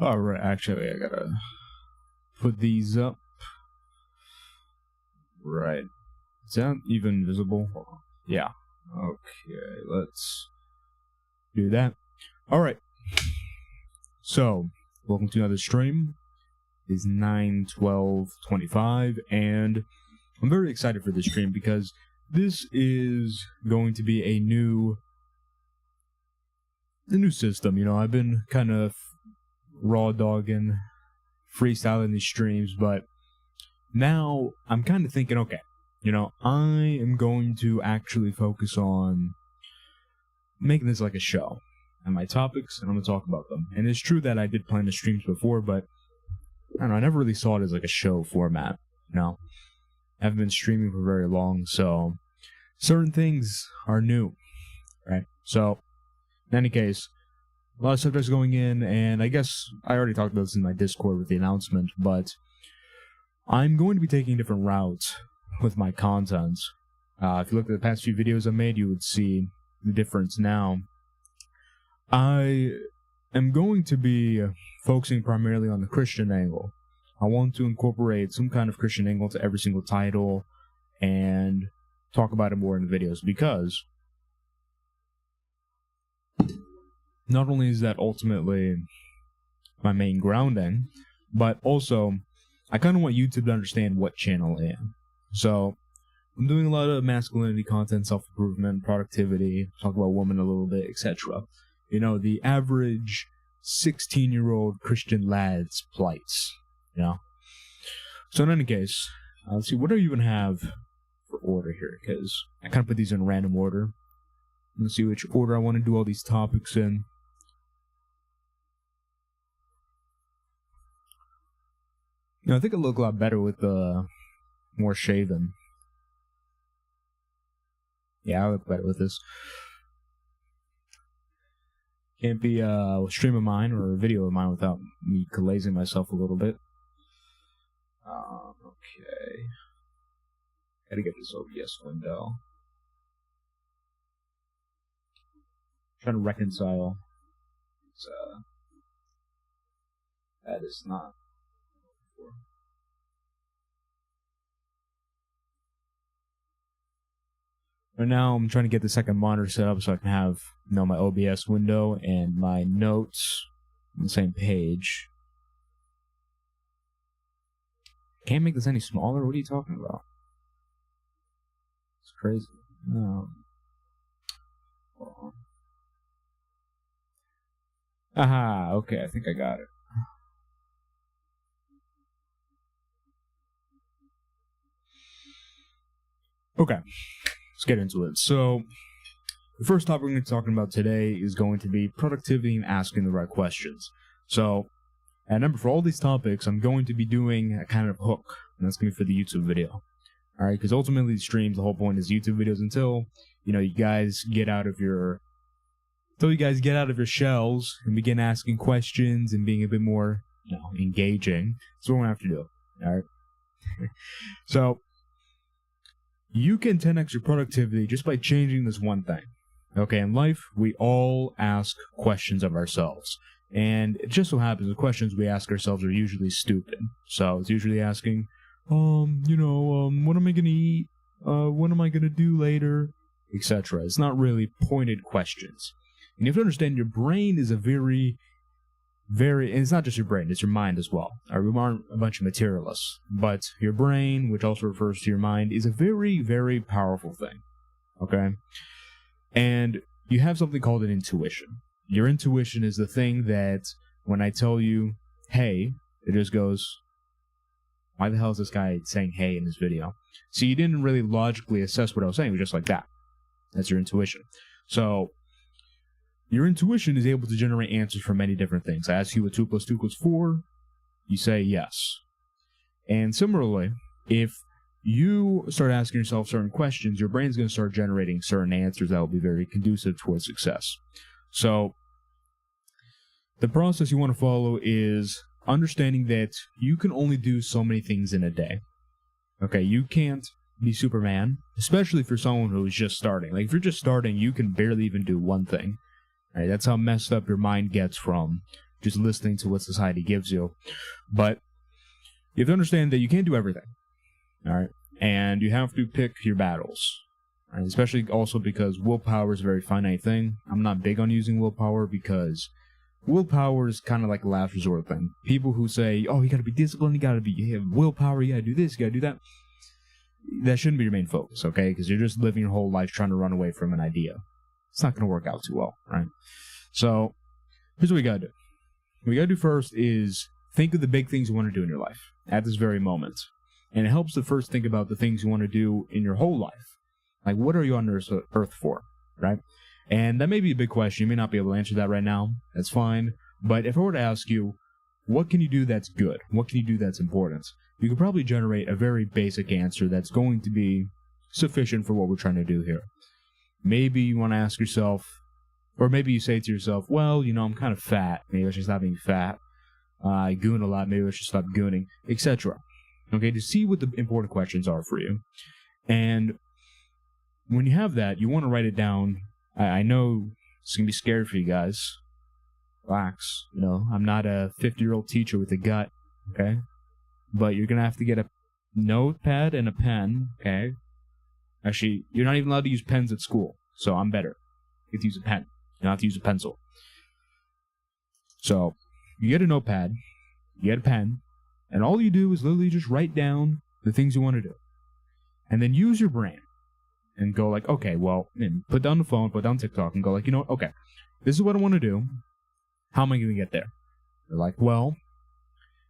Alright, actually, I gotta put these up. Right. Is that even visible? Yeah. Okay, let's do that. Alright. So, welcome to another stream. It's 9/12/25, and I'm very excited for this stream because this is going to be a new system. You know, I've been kind of raw dogging, freestyling these streams, but now I'm kind of thinking, okay, you know, I am going to actually focus on making this like a show and my topics, and I'm going to talk about them. And it's true that I did plan the streams before, but I don't know, I never really saw it as like a show format, you know. I haven't been streaming for very long, so certain things are new, right? So, in any case, a lot of subjects going in, and I guess I already talked about this in my Discord with the announcement, but I'm going to be taking different routes with my content. If you look at the past few videos I made, you would see the difference now. I am going to be focusing primarily on the Christian angle. I want to incorporate some kind of Christian angle to every single title and talk about it more in the videos, because not only is that ultimately my main grounding, but also I kind of want YouTube to understand what channel I am. So I'm doing a lot of masculinity content, self-improvement, productivity, talk about women a little bit, etc. You know, the average 16-year-old Christian lad's plights, you know. So in any case, let's see, what do I even have for order here? Because I kind of put these in random order. Let's see which order I want to do all these topics in. You know, I think it look a lot better with more shaven. Yeah, I look better with this. Can't be a stream of mine or a video of mine without me glazing myself a little bit. Okay. Gotta get this OBS window. Trying to reconcile. That is not. Right now, I'm trying to get the second monitor set up so I can have, you know, my OBS window and my notes on the same page. Can't make this any smaller? What are you talking about? It's crazy. No. Hold on. Aha, okay, I think I got it. Okay, let's get into it. So, the first topic we're going to be talking about today is going to be productivity and asking the right questions. So, and remember, for all these topics, I'm going to be doing a kind of hook, and that's going to be for the YouTube video. Alright, because ultimately the streams, the whole point is YouTube videos until, you know, you guys get out of your shells and begin asking questions and being a bit more, you know, engaging. That's what we're going to have to do. Alright? So, you can 10x your productivity just by changing this one thing. Okay, in life, we all ask questions of ourselves. And it just so happens the questions we ask ourselves are usually stupid. So it's usually asking, you know, what am I gonna eat? What am I gonna do later? Etc. It's not really pointed questions. And you have to understand your brain is a very, and it's not just your brain, it's your mind as well. We aren't a bunch of materialists. But your brain, which also refers to your mind, is a very, very powerful thing. Okay? And you have something called an intuition. Your intuition is the thing that when I tell you, hey, it just goes, why the hell is this guy saying hey in this video? So you didn't really logically assess what I was saying, it was just like that. That's your intuition. So, your intuition is able to generate answers for many different things. I ask you what 2 + 2 = 4, you say yes. And similarly, if you start asking yourself certain questions, your brain's going to start generating certain answers that will be very conducive towards success. So, the process you want to follow is understanding that you can only do so many things in a day. Okay, you can't be Superman, especially for someone who is just starting. Like, if you're just starting, you can barely even do one thing. Right? That's how messed up your mind gets from just listening to what society gives you. But you have to understand that you can't do everything. All right? And you have to pick your battles. Right? Especially also because willpower is a very finite thing. I'm not big on using willpower because willpower is kind of like a last resort thing. People who say, oh, you got to be disciplined, you have willpower, you got to do this, you got to do that. That shouldn't be your main focus, okay? Because you're just living your whole life trying to run away from an idea. It's not going to work out too well, right? So, here's what we got to do. What we got to do first is think of the big things you want to do in your life at this very moment. And it helps to first think about the things you want to do in your whole life. Like, what are you on earth for, right? And that may be a big question. You may not be able to answer that right now. That's fine. But if I were to ask you, what can you do that's good? What can you do that's important? You could probably generate a very basic answer that's going to be sufficient for what we're trying to do here. Maybe you want to ask yourself, or maybe you say to yourself, well, you know, I'm kind of fat. Maybe I should stop being fat. I goon a lot. Maybe I should stop gooning, etc. Okay, to see what the important questions are for you. And when you have that, you want to write it down. I know it's going to be scary for you guys. Relax. You know, I'm not a 50-year-old teacher with a gut, okay? But you're going to have to get a notepad and a pen, okay? Actually, you're not even allowed to use pens at school, so I'm better. You get to use a pen. You don't have to use a pencil. So, you get a notepad, you get a pen, and all you do is literally just write down the things you want to do. And then use your brain. And go like, okay, well, and put down the phone, put down TikTok, and go like, you know what, okay, this is what I want to do. How am I going to get there? They're like, well,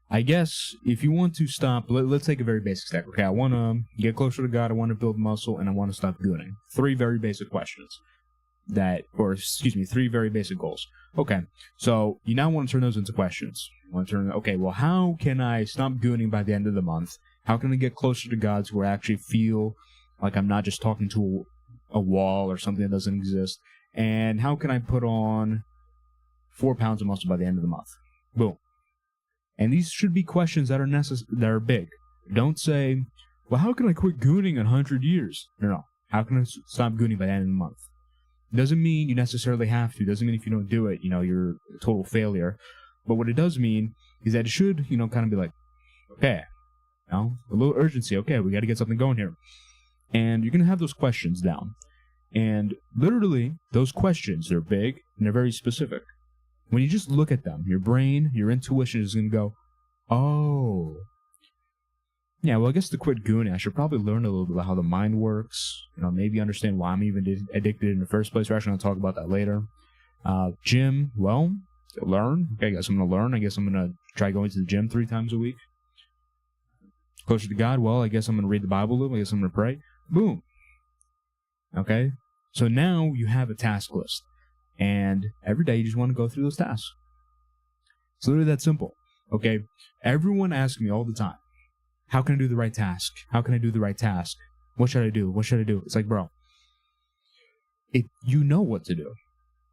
I guess if you want to stop, let's take a very basic step. Okay, I want to get closer to God, I want to build muscle, and I want to stop gooning. 3 very basic questions. Three very basic goals. Okay, so you now want to turn those into questions. You want to turn, okay, well, how can I stop gooning by the end of the month? How can I get closer to God so I actually feel like I'm not just talking to a wall or something that doesn't exist? And how can I put on 4 pounds of muscle by the end of the month? Boom. And these should be questions that are that are big. Don't say, well, how can I quit gooning in 100 years? No. How can I stop gooning by the end of the month? Doesn't mean you necessarily have to. Doesn't mean if you don't do it, you know, you're a total failure. But what it does mean is that it should, you know, kind of be like, okay, you know, a little urgency. Okay, we got to get something going here. And you're going to have those questions down. And literally, those questions, they're big and they're very specific. When you just look at them, your brain, your intuition is going to go, oh. Yeah, well, I guess to quit gooning, I should probably learn a little bit about how the mind works. You know, maybe understand why I'm even addicted in the first place. We're actually going to talk about that later. Gym, well, learn. Okay, I guess I'm going to learn. I guess I'm going to try going to the gym 3 times a week. Closer to God, well, I guess I'm going to read the Bible a little. I guess I'm going to pray. Boom. Okay? So now you have a task list. And every day you just want to go through those tasks. It's literally that simple. Okay? Everyone asks me all the time, how can I do the right task? How can I do the right task? What should I do? What should I do? It's like, bro, you know what to do.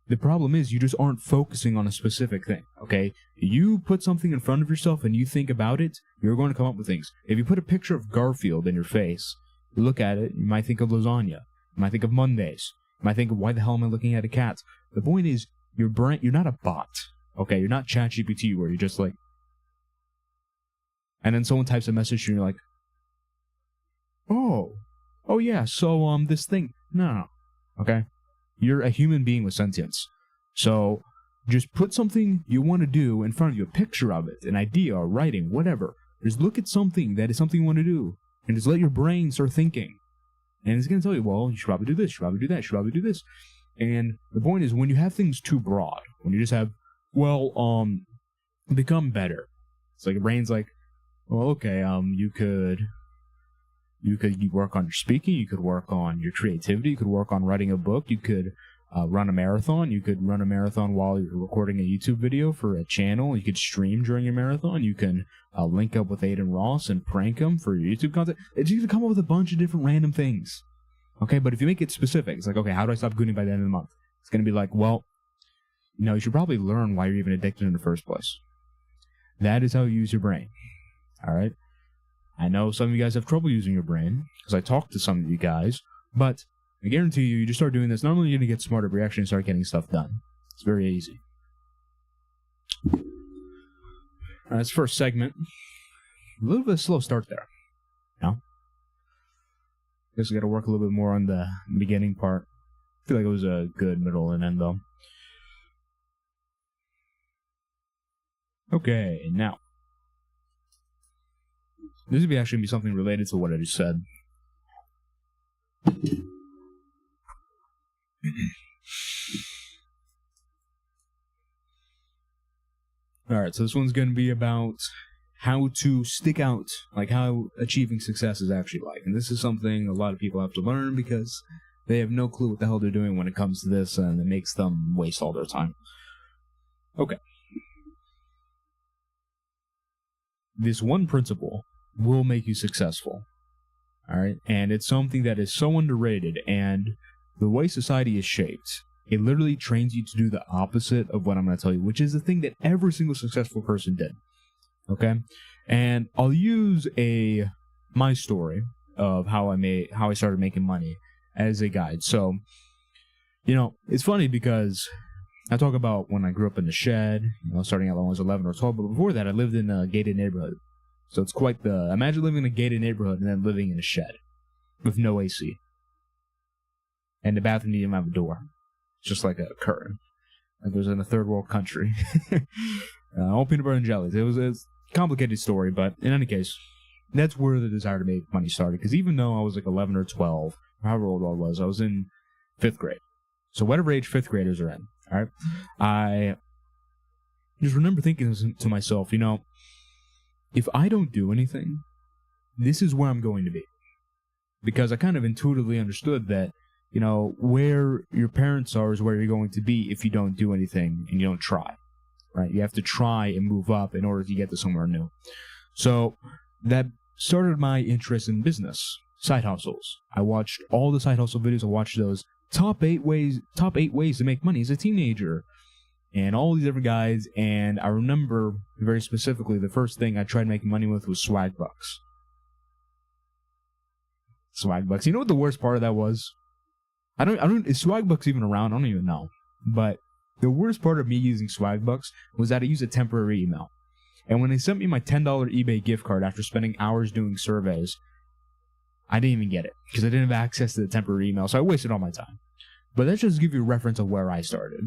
The problem is you just aren't focusing on a specific thing, okay? You put something in front of yourself and you think about it, you're going to come up with things. If you put a picture of Garfield in your face, you look at it, you might think of lasagna. You might think of Mondays. You might think of, why the hell am I looking at a cat? The point is, your brain, you're not a bot, okay? You're not ChatGPT where you're just like, and then someone types a message and you're like, oh yeah, so this thing, no, okay? You're a human being with sentience. So just put something you want to do in front of you, a picture of it, an idea, or writing, whatever. Just look at something that is something you want to do, and just let your brain start thinking. And it's going to tell you, well, you should probably do this, you should probably do that, you should probably do this. And the point is, when you have things too broad, when you just have, well, become better. It's like your brain's like, well, okay, you could work on your speaking, you could work on your creativity, you could work on writing a book, you could run a marathon, you could run a marathon while you're recording a YouTube video for a channel, you could stream during your marathon, you can link up with Aiden Ross and prank him for your YouTube content. It's you can come up with a bunch of different random things. Okay, but if you make it specific, it's like, okay, how do I stop gooning by the end of the month? It's going to be like, well, you know, you should probably learn why you're even addicted in the first place. That is how you use your brain. All right? I know some of you guys have trouble using your brain, because I talked to some of you guys, but I guarantee you, you just start doing this, not only are you going to get smarter, but you're actually going to start getting stuff done. It's very easy. All right, this first segment, a little bit of a slow start there. Guess we got to work a little bit more on the beginning part. I feel like it was a good middle and end, though. Okay, now. This would actually be something related to what I just said. Alright, so this one's going to be about how to stick out, like how achieving success is actually like. And this is something a lot of people have to learn because they have no clue what the hell they're doing when it comes to this, and it makes them waste all their time. Okay. This one principle will make you successful. Alright? And it's something that is so underrated, and the way society is shaped, it literally trains you to do the opposite of what I'm going to tell you, which is the thing that every single successful person did. Okay? And I'll use my story of how I started making money as a guide. So, it's funny because I talk about when I grew up in the shed, starting out when I was 11 or 12, but before that I lived in a gated neighborhood. So it's quite imagine living in a gated neighborhood and then living in a shed with no AC. And the bathroom didn't even have a door. It's just like a curtain. Like it was in a third world country. All peanut butter and jellies. It was a complicated story, but in any case, that's where the desire to make money started. Because even though I was like 11 or 12, however old I was in 5th grade. So whatever age 5th graders are in, all right? I just remember thinking to myself, if I don't do anything, this is where I'm going to be. Because I kind of intuitively understood that, where your parents are is where you're going to be if you don't do anything and you don't try, right? You have to try and move up in order to get to somewhere new. So that started my interest in business, side hustles. I watched all the side hustle videos. I watched those top eight ways to make money as a teenager, and all these different guys. And I remember very specifically the first thing I tried making money with was swag bucks. Swag bucks. You know what the worst part of that was? Is swag bucks even around? I don't even know. But the worst part of me using swag bucks was that I used a temporary email. And when they sent me my $10 eBay gift card after spending hours doing surveys, I didn't even get it because I didn't have access to the temporary email, so I wasted all my time. But that just gives you a reference of where I started.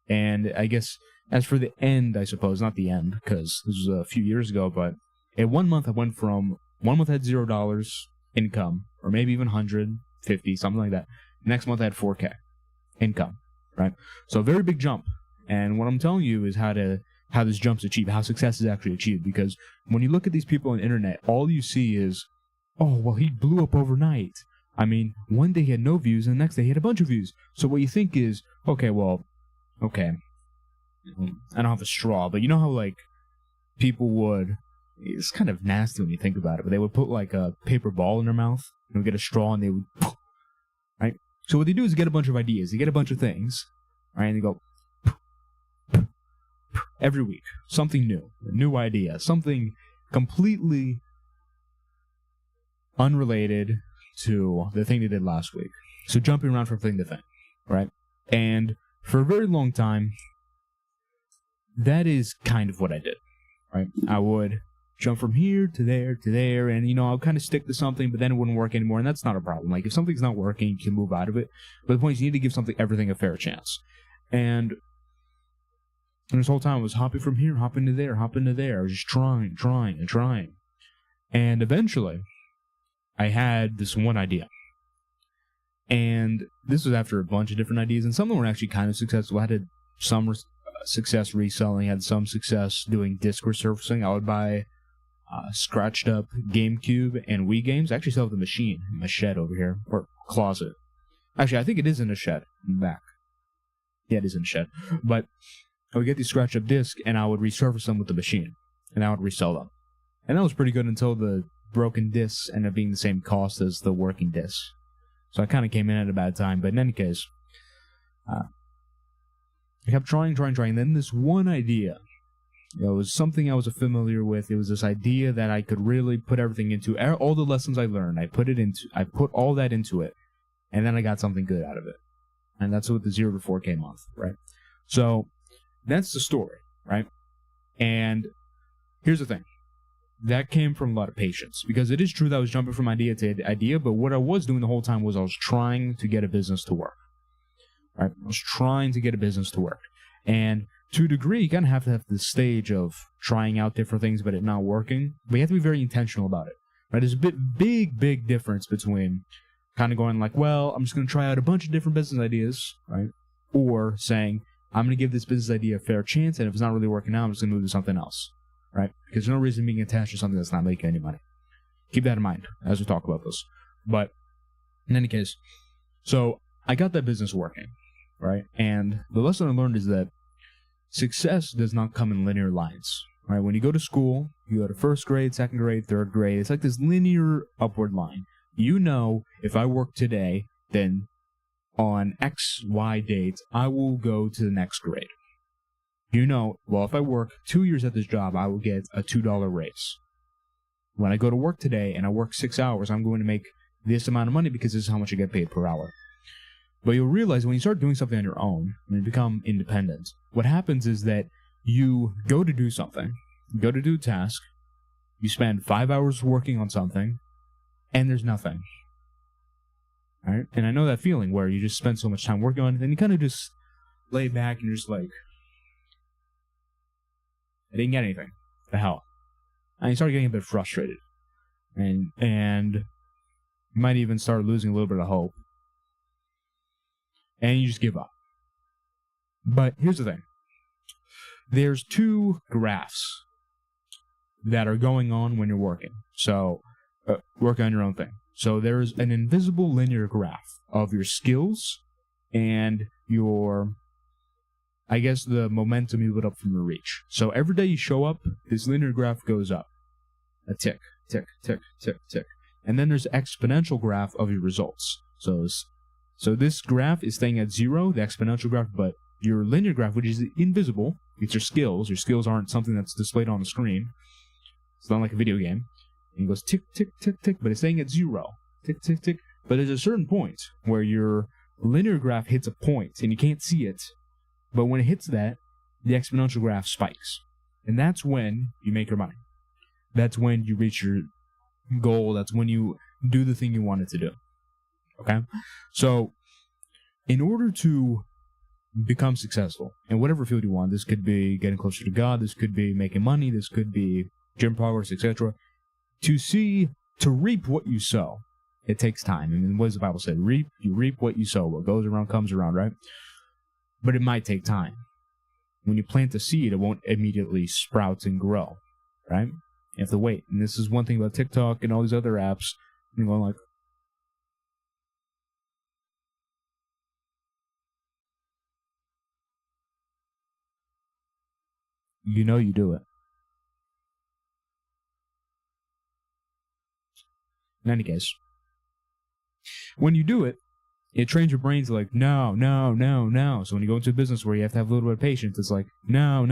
And I guess as for the end, I suppose, not the end, because this was a few years ago, but in 1 month I went from, 1 month I had $0 income, or maybe even 150, something like that. Next month I had 4K income, right? So a very big jump. And what I'm telling you is how this jump's achieved, how success is actually achieved. Because when you look at these people on the internet, all you see is, oh, well, he blew up overnight. I mean, one day he had no views, and the next day he had a bunch of views. So what you think is, okay, I don't have a straw, but you know how, like, people would, it's kind of nasty when you think about it, but they would put, like, a paper ball in their mouth, and would get a straw, and they would, right? So what they do is get a bunch of ideas, they get a bunch of things, right, and they go, every week, something new, a new idea, something completely unrelated to the thing they did last week. So jumping around from thing to thing, right? And for a very long time, that is kind of what I did, right? I would jump from here to there, and, I'll kind of stick to something, but then it wouldn't work anymore, and that's not a problem. Like, if something's not working, you can move out of it. But the point is, you need to give everything a fair chance. And this whole time, I was hopping from here, hopping to there. I was just trying. And eventually, I had this one idea. And this was after a bunch of different ideas, and some of them were actually kind of successful. I had some success reselling, had some success doing disk resurfacing. I would buy scratched up GameCube and Wii games. I actually still have the machine in my shed over here, or closet. Actually, I think it is in the shed, in the back. Yeah, it is in the shed. But I would get these scratched up discs, and I would resurface them with the machine, and I would resell them. And that was pretty good until the broken discs ended up being the same cost as the working discs. So I kind of came in at a bad time, but in any case, I kept trying. Then this one idea, it was something I was familiar with. It was this idea that I could really put everything into. All the lessons I learned, I put all that into it, and then I got something good out of it. And that's what the 0 to 4K month, right? So that's the story, right? And here's the thing. That came from a lot of patience, because it is true that I was jumping from idea to idea, but what I was doing the whole time was I was trying to get a business to work. Right? I was trying to get a business to work. And to a degree, you kind of have to have this stage of trying out different things, but it not working. But you have to be very intentional about it. Right? There's a big difference between kind of going like, well, I'm just going to try out a bunch of different business ideas, right? Or saying, I'm going to give this business idea a fair chance, and if it's not really working out, I'm just going to move to something else, right? Because there's no reason being attached to something that's not making any money. Keep that in mind as we talk about this. But in any case, so I got that business working, right? And the lesson I learned is that success does not come in linear lines, right? When you go to school, you go to first grade, second grade, third grade. It's like this linear upward line. You know, if I work today, then on X, Y date, I will go to the next grade. You know, well, if I work 2 years at this job, I will get a $2 raise. When I go to work today and I work 6 hours, I'm going to make this amount of money because this is how much I get paid per hour. But you'll realize when you start doing something on your own, when you become independent, what happens is that you go to do something, you go to do a task, you spend 5 hours working on something, and there's nothing. All right? And I know that feeling where you just spend so much time working on it, and you kind of just lay back and you're just like, I didn't get anything. The hell? And you start getting a bit frustrated. And you might even start losing a little bit of hope. And you just give up. But here's the thing. There's two graphs that are going on when you're working. So, working on your own thing. So there's an invisible linear graph of your skills and your, I guess, the momentum you put up from your reach. So every day you show up, this linear graph goes up. A tick, tick, tick, tick, tick. And then there's an exponential graph of your results. So this graph is staying at 0, the exponential graph, but your linear graph, which is invisible, it's your skills. Your skills aren't something that's displayed on the screen. It's not like a video game. And it goes tick, tick, tick, tick, but it's staying at 0. Tick, tick, tick. But there's a certain point where your linear graph hits a point, and you can't see it. But when it hits that, the exponential graph spikes. And that's when you make your money. That's when you reach your goal. That's when you do the thing you wanted to do. Okay? So, in order to become successful in whatever field you want, this could be getting closer to God, this could be making money, this could be gym progress, etc. To reap what you sow, it takes time. I mean, what does the Bible say? You reap what you sow. What goes around comes around, right? But it might take time. When you plant a seed, it won't immediately sprout and grow, right? You have to wait. And this is one thing about TikTok and all these other apps. You're going like, you know you do it. In any case, when you do it, it trains your brain to like, no. So when you go into a business where you have to have a little bit of patience, it's like, no.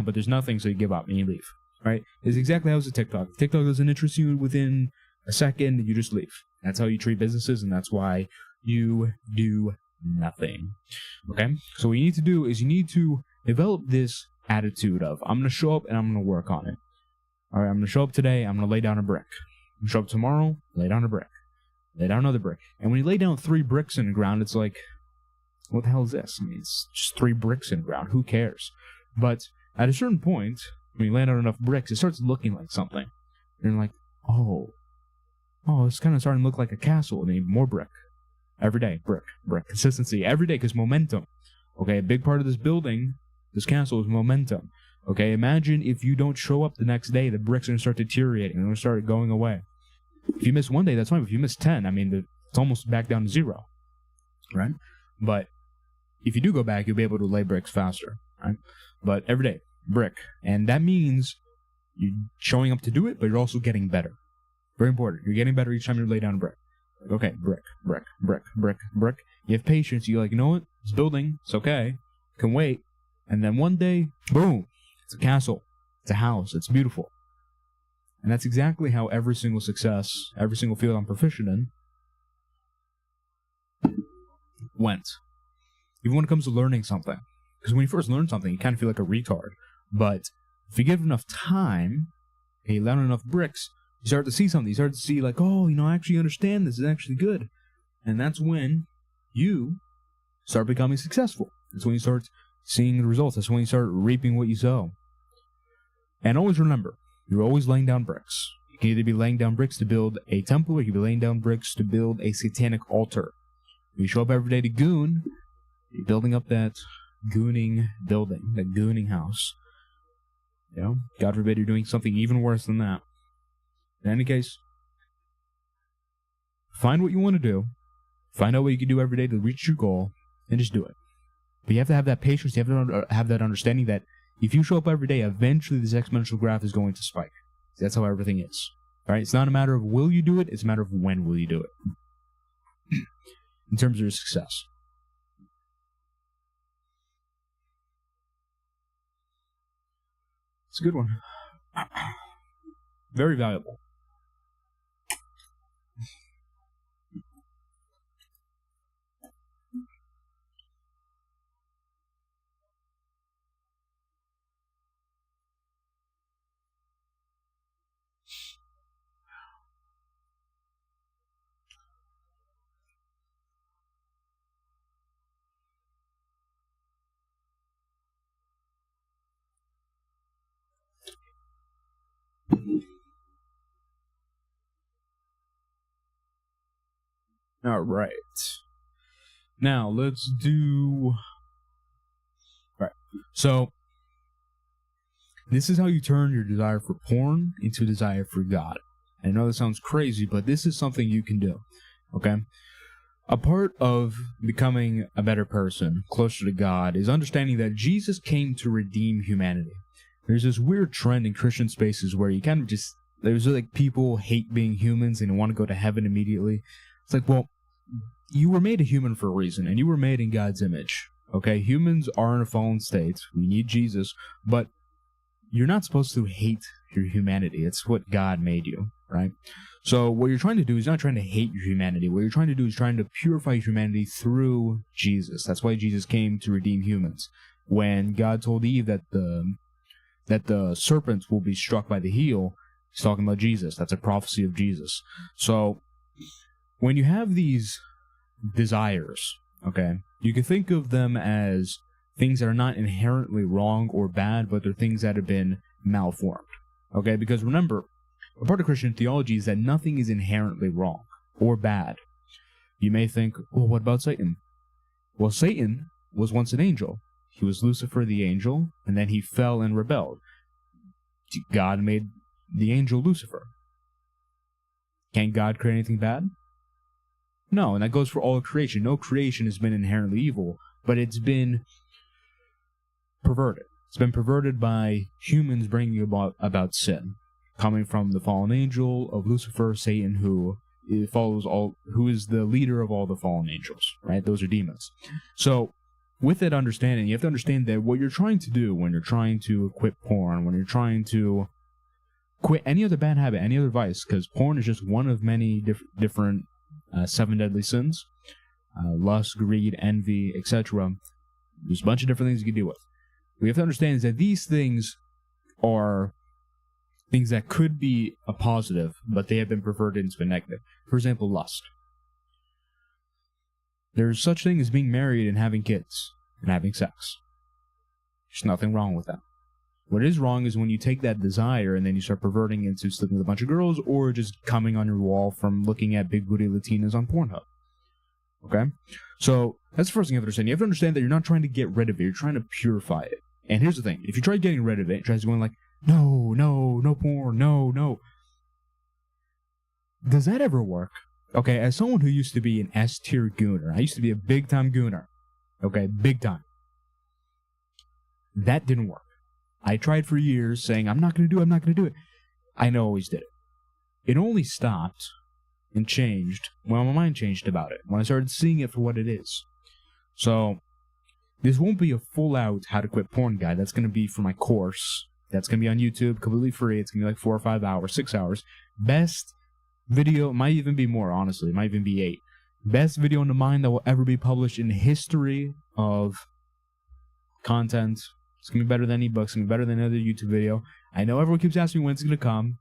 But there's nothing, so you give up and you leave. Right? It's exactly how it's a TikTok. If TikTok doesn't interest you within a second, you just leave. That's how you treat businesses, and that's why you do nothing. Okay? So what you need to do is you need to develop this attitude of, I'm going to show up and I'm going to work on it. All right, I'm going to show up today, I'm going to lay down a brick. I'm going to show up tomorrow, lay down a brick. Lay down another brick. And when you lay down 3 bricks in the ground, it's like, what the hell is this? I mean, it's just 3 bricks in the ground. Who cares? But at a certain point, when you lay down enough bricks, it starts looking like something. And you're like, oh, it's kind of starting to look like a castle. And then more brick. Every day, brick. Consistency. Every day, because momentum. Okay, a big part of this building, this castle, is momentum. Okay, imagine if you don't show up the next day, the bricks are going to start deteriorating. They're going to start going away. If you miss one day, that's fine. If you miss 10, I mean, it's almost back down to 0, right? But if you do go back, you'll be able to lay bricks faster, right? But every day, brick. And that means you're showing up to do it, but you're also getting better. Very important. You're getting better each time you lay down a brick. Okay, brick. You have patience. You're like, you know what? It's building. It's okay. Can wait. And then one day, boom, it's a castle. It's a house. It's beautiful. And that's exactly how every single success, every single field I'm proficient in, went. Even when it comes to learning something. Because when you first learn something, you kind of feel like a retard. But if you give it enough time, and you learn enough bricks, you start to see something. You start to see like, oh, I actually understand this. It's actually good. And that's when you start becoming successful. That's when you start seeing the results. That's when you start reaping what you sow. And always remember, you're always laying down bricks. You can either be laying down bricks to build a temple, or you can be laying down bricks to build a satanic altar. When you show up every day to goon, you're building up that gooning building, that gooning house. God forbid you're doing something even worse than that. In any case, find what you want to do. Find out what you can do every day to reach your goal, and just do it. But you have to have that patience. You have to have that understanding that if you show up every day, eventually this exponential graph is going to spike. That's how everything is. All right? It's not a matter of will you do it. It's a matter of when will you do it. In terms of your success. It's a good one. Very valuable. All right. Now, let's do... All right. So, this is how you turn your desire for porn into a desire for God. I know this sounds crazy, but this is something you can do. Okay? A part of becoming a better person, closer to God, is understanding that Jesus came to redeem humanity. There's this weird trend in Christian spaces where you kind of just... There's like people hate being humans and want to go to heaven immediately. It's like, well, you were made a human for a reason, and you were made in God's image. Okay? Humans are in a fallen state. We need Jesus, but you're not supposed to hate your humanity. It's what God made you, right? So what you're trying to do is not trying to hate your humanity. What you're trying to do is trying to purify your humanity through Jesus. That's why Jesus came to redeem humans. When God told Eve that the serpent will be struck by the heel, he's talking about Jesus. That's a prophecy of Jesus. So when you have these desires, okay, you can think of them as things that are not inherently wrong or bad, but they're things that have been malformed. Okay, because remember, a part of Christian theology is that nothing is inherently wrong or bad. You may think, well, what about Satan? Well, Satan was once an angel. He was Lucifer the angel, and then he fell and rebelled. God made the angel Lucifer. Can God create anything bad? No, and that goes for all of creation. No creation has been inherently evil, but it's been perverted. It's been perverted by humans bringing about sin, coming from the fallen angel of Lucifer, Satan, who is the leader of all the fallen angels, right? Those are demons. So, with that understanding, you have to understand that what you're trying to do when you're trying to quit porn, when you're trying to quit any other bad habit, any other vice, because porn is just one of many different 7 deadly sins, lust, greed, envy, etc. There's a bunch of different things you can deal with. What you have to understand is that these things are things that could be a positive, but they have been perverted into a negative. For example, lust. There's such thing as being married and having kids and having sex. There's nothing wrong with that. What is wrong is when you take that desire and then you start perverting into sleeping with a bunch of girls or just coming on your wall from looking at big booty Latinas on Pornhub. Okay? So, that's the first thing you have to understand. You have to understand that you're not trying to get rid of it. You're trying to purify it. And here's the thing. If you try getting rid of it, it tries to go in like, no porn, no. Does that ever work? Okay, as someone who used to be an S-tier gooner, I used to be a big-time gooner. Okay, big time. That didn't work. I tried for years saying, I'm not going to do it. I always did it. It only stopped and changed when my mind changed about it, when I started seeing it for what it is. So, this won't be a full-out how to quit porn guide. That's going to be for my course. That's going to be on YouTube, completely free. It's going to be like 4 or 5 hours, 6 hours. Best video, might even be more, honestly. It might even be 8. Best video in the mind that will ever be published in the history of content. It's going to be better than ebooks. It's going to be better than another YouTube video. I know everyone keeps asking me when it's going to come.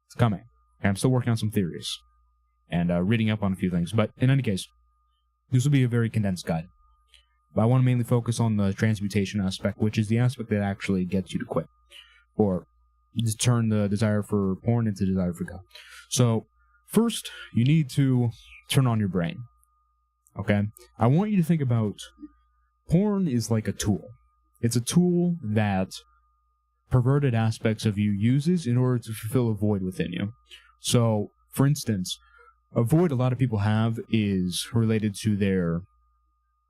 It's coming. And I'm still working on some theories and reading up on a few things. But in any case, this will be a very condensed guide. But I want to mainly focus on the transmutation aspect, which is the aspect that actually gets you to quit. Or just turn the desire for porn into desire for God. So, first, you need to turn on your brain. Okay? I want you to think about porn is like a tool. It's a tool that perverted aspects of you uses in order to fulfill a void within you. So, for instance, a void a lot of people have is related to their,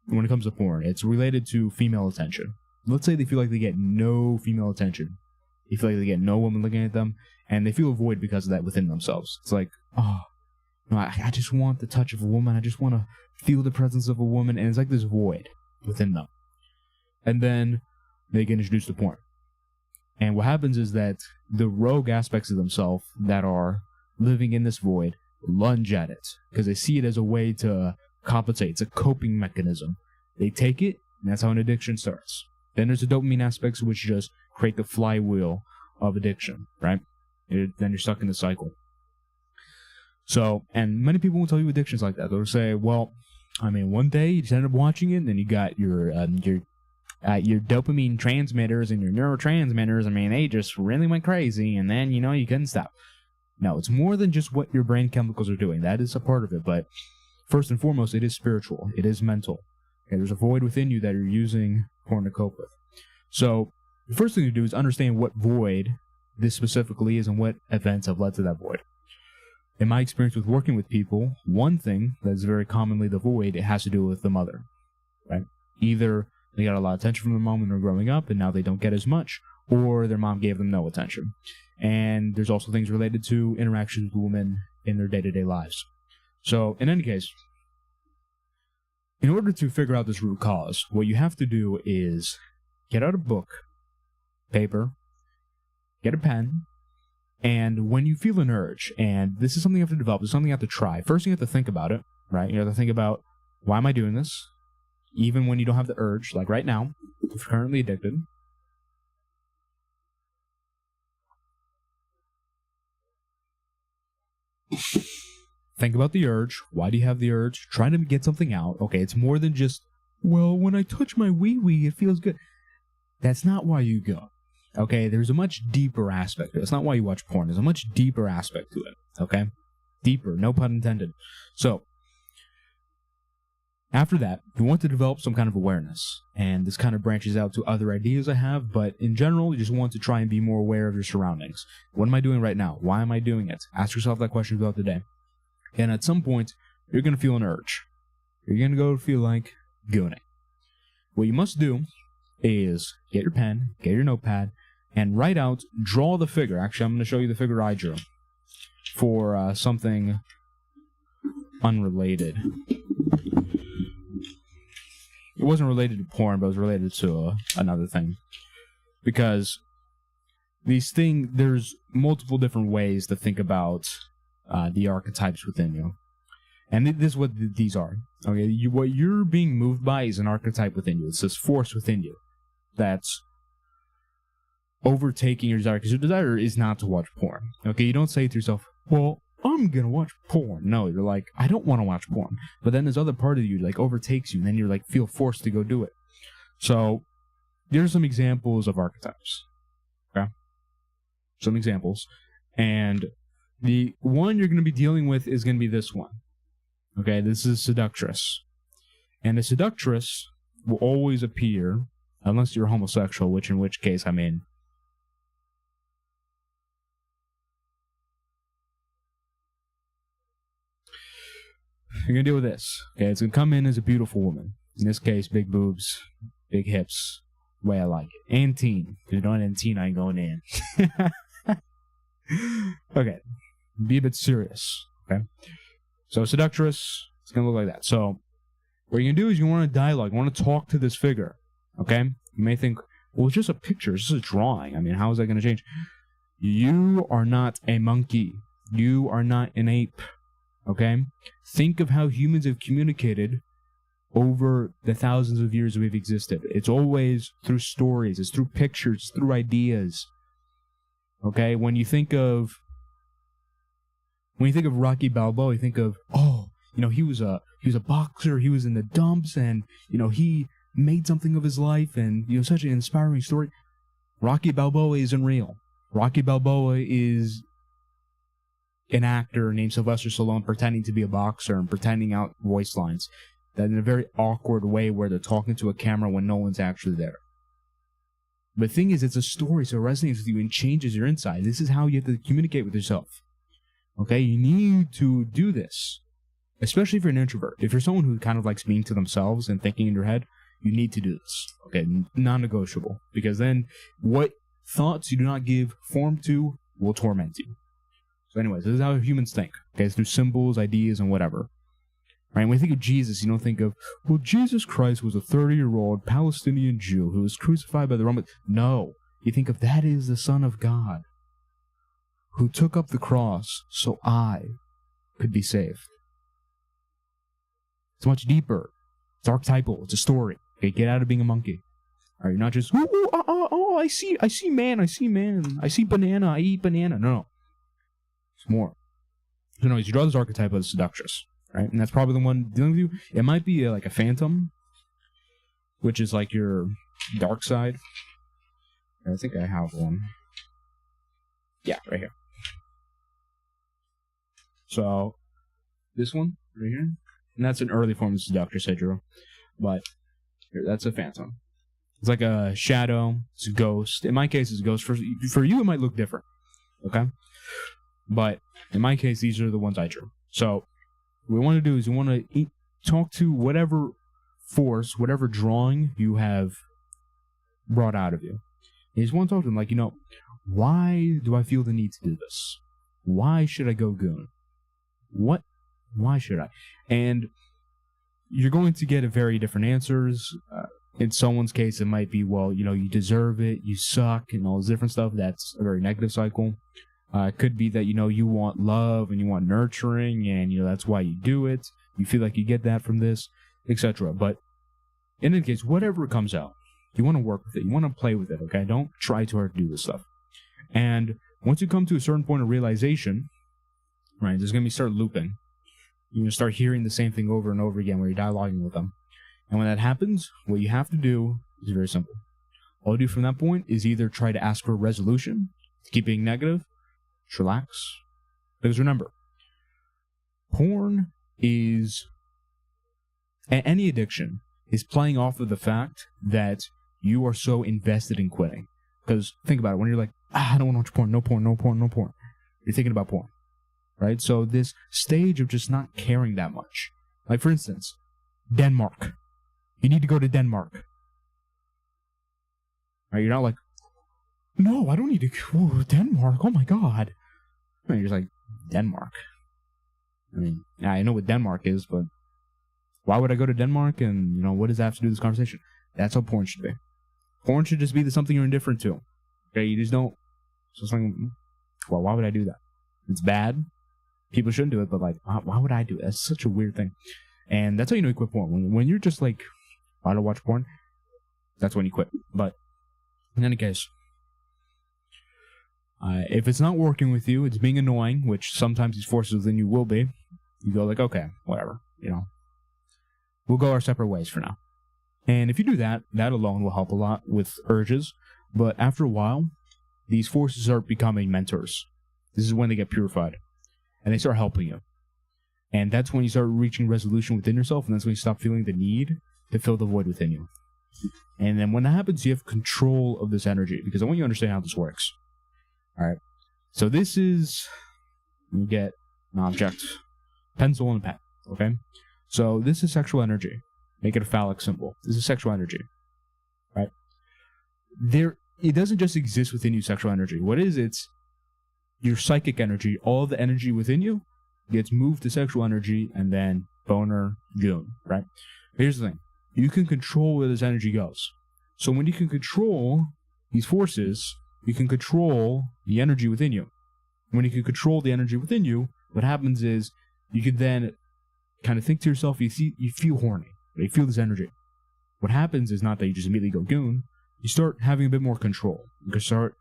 when it comes to porn, it's related to female attention. Let's say they feel like they get no female attention. They feel like they get no woman looking at them, and they feel a void because of that within themselves. It's like, oh, no, I just want the touch of a woman. I just want to feel the presence of a woman, and it's like this void within them. And then they get introduced to porn. And what happens is that the rogue aspects of themselves that are living in this void lunge at it, because they see it as a way to compensate. It's a coping mechanism. They take it, and that's how an addiction starts. Then there's the dopamine aspects, which just create the flywheel of addiction, right? Then you're stuck in the cycle. So, and many people will tell you addictions like that. They'll say, well, I mean, one day you just end up watching it, and then you got your dopamine transmitters and your neurotransmitters. I mean, they just really went crazy, and then, you couldn't stop. No, it's more than just what your brain chemicals are doing. That is a part of it, but first and foremost, it is spiritual. It is mental. Okay, there's a void within you that you're using porn to cope with. So, the first thing to do is understand what void this specifically is and what events have led to that void. In my experience with working with people, one thing that's very commonly the void, it has to do with the mother, right? Either they got a lot of attention from their mom when they were growing up, and now they don't get as much, or their mom gave them no attention. And there's also things related to interactions with women in their day-to-day lives. So, in any case, in order to figure out this root cause, what you have to do is get out a book, paper, get a pen, and when you feel an urge, and this is something you have to develop, it's something you have to try. First, you have to think about it, right? You have to think about, why am I doing this? Even when you don't have the urge, like right now, if you're currently addicted. Think about the urge. Why do you have the urge? Try to get something out. Okay, it's more than just, well, when I touch my wee-wee, it feels good. That's not why you go. Okay, there's a much deeper aspect to it. It's not why you watch porn. There's a much deeper aspect to it. Okay? Deeper, no pun intended. So, after that, you want to develop some kind of awareness. And this kind of branches out to other ideas I have, but in general, you just want to try and be more aware of your surroundings. What am I doing right now? Why am I doing it? Ask yourself that question throughout the day. And at some point, you're going to feel an urge. You're going to go feel like gooning. What you must do is get your pen, get your notepad, and write out, draw the figure. Actually, I'm going to show you the figure I drew for something unrelated. It wasn't related to porn, but it was related to another thing. Because there's multiple different ways to think about the archetypes within you. And this is what these are. Okay, what you're being moved by is an archetype within you. It's this force within you that's overtaking your desire. Because your desire is not to watch porn. Okay, you don't say to yourself, well, I'm going to watch porn. No, you're like, I don't want to watch porn. But then this other part of you like overtakes you, and then you're like, feel forced to go do it. So, there's some examples of archetypes. Okay? Some examples. And the one you're going to be dealing with is going to be this one. Okay, this is seductress. And the seductress will always appear, unless you're homosexual, in which case, I mean, you're going to deal with this. Okay, it's going to come in as a beautiful woman. In this case, big boobs, big hips, the way I like it. And teen. If you don't have teen, I ain't going in. Okay, be a bit serious. Okay, so seductress, it's going to look like that. So, what you're going to do is you want to dialogue. You want to talk to this figure. Okay? You may think, well, it's just a picture. It's just a drawing. I mean, how is that going to change? You are not a monkey. You are not an ape. Okay? Think of how humans have communicated over the thousands of years we've existed. It's always through stories, it's through pictures, it's through ideas. Okay, when you think of Rocky Balboa, you think of, he was a boxer, he was in the dumps, and he made something of his life, and such an inspiring story. Rocky Balboa isn't real. Rocky Balboa is an actor named Sylvester Stallone pretending to be a boxer and pretending out voice lines that in a very awkward way where they're talking to a camera when no one's actually there. But the thing is, it's a story, so it resonates with you and changes your inside. This is how you have to communicate with yourself. Okay, you need to do this, especially if you're an introvert. If you're someone who kind of likes being to themselves and thinking in your head, you need to do this. Okay, non-negotiable. Because then what thoughts you do not give form to will torment you. So anyways, this is how humans think. Okay, it's through symbols, ideas, and whatever. Right? When you think of Jesus, you don't think of, well, Jesus Christ was a 30-year-old Palestinian Jew who was crucified by the Romans. No. You think of that is the Son of God who took up the cross so I could be saved. It's much deeper. It's archetypal. It's a story. Okay, get out of being a monkey. All right, you're not just, I see man. I see banana, I eat banana. No. It's more. So anyways, you draw this archetype of the seductress. Right, and that's probably the one dealing with you. It might be like a phantom, which is like your dark side. I think I have one. Yeah, right here. So, this one, right here. And that's an early form of seductress, I drew. But, here, that's a phantom. It's like a shadow, it's a ghost. In my case, it's a ghost. For you, it might look different. Okay? But, in my case, these are the ones I drew. So, what we want to do is we want to talk to whatever force, whatever drawing you have brought out of you. You just want to talk to them like, why do I feel the need to do this? Why should I go goon? Why should I? And you're going to get very different answers. In someone's case, it might be, well, you deserve it, you suck, and all this different stuff. That's a very negative cycle. It could be that, you want love and you want nurturing and, that's why you do it. You feel like you get that from this, etc. But in any case, whatever comes out, you want to work with it. You want to play with it, okay? Don't try too hard to do this stuff. And once you come to a certain point of realization, right, there's going to start looping. You're going to start hearing the same thing over and over again where you're dialoguing with them. And when that happens, what you have to do is very simple. All you do from that point is either try to ask for a resolution, keep being negative, relax. Because remember, porn is, any addiction is playing off of the fact that you are so invested in quitting. Because think about it, when you're like, I don't want to watch porn, no porn. You're thinking about porn, right? So this stage of just not caring that much. Like for instance, Denmark. You need to go to Denmark. Right? You're not like, no, I don't need to go to Denmark. Oh my God. I mean, you're just like, Denmark. I mean, yeah, I know what Denmark is, but why would I go to Denmark? And, what does that have to do with this conversation? That's how porn should be. Porn should just be something you're indifferent to. Okay, you just don't. So it's like, well, why would I do that? It's bad. People shouldn't do it, but why would I do it? That's such a weird thing. And that's how you quit porn. When you're just like, why do I watch porn? That's when you quit. But in any case, if it's not working with you, it's being annoying, which sometimes these forces within you will be. You go like, okay, whatever, we'll go our separate ways for now. And if you do that, that alone will help a lot with urges. But after a while, these forces start becoming mentors. This is when they get purified, and they start helping you. And that's when you start reaching resolution within yourself, and that's when you stop feeling the need to fill the void within you. And then when that happens, you have control of this energy, because I want you to understand how this works. All right. So this is, you get an object, pencil and a pen, okay? So this is sexual energy. Make it a phallic symbol. This is sexual energy, right? It doesn't just exist within you, sexual energy. What is it? It's your psychic energy. All the energy within you gets moved to sexual energy, and then boner, goon, right? Here's the thing. You can control where this energy goes. So when you can control these forces, you can control the energy within you. When you can control the energy within you, what happens is you can then kind of think to yourself, you feel horny. You feel this energy. What happens is not that you just immediately go goon. You start having a bit more control. You can start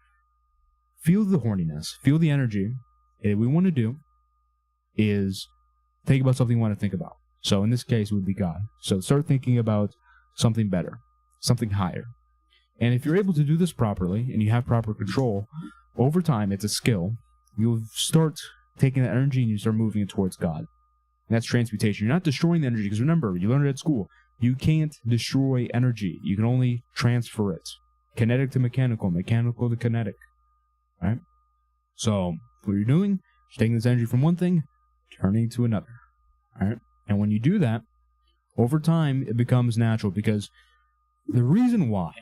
feel the horniness, feel the energy. And what we want to do is think about something you want to think about. So in this case, it would be God. So start thinking about something better, something higher. And if you're able to do this properly and you have proper control, over time, it's a skill. You'll start taking that energy and you start moving it towards God. And that's transmutation. You're not destroying the energy, because remember, you learned it at school. You can't destroy energy. You can only transfer it. Kinetic to mechanical, mechanical to kinetic. Right? So what you're doing is taking this energy from one thing, turning it to another. Right? And when you do that, over time, it becomes natural, because the reason why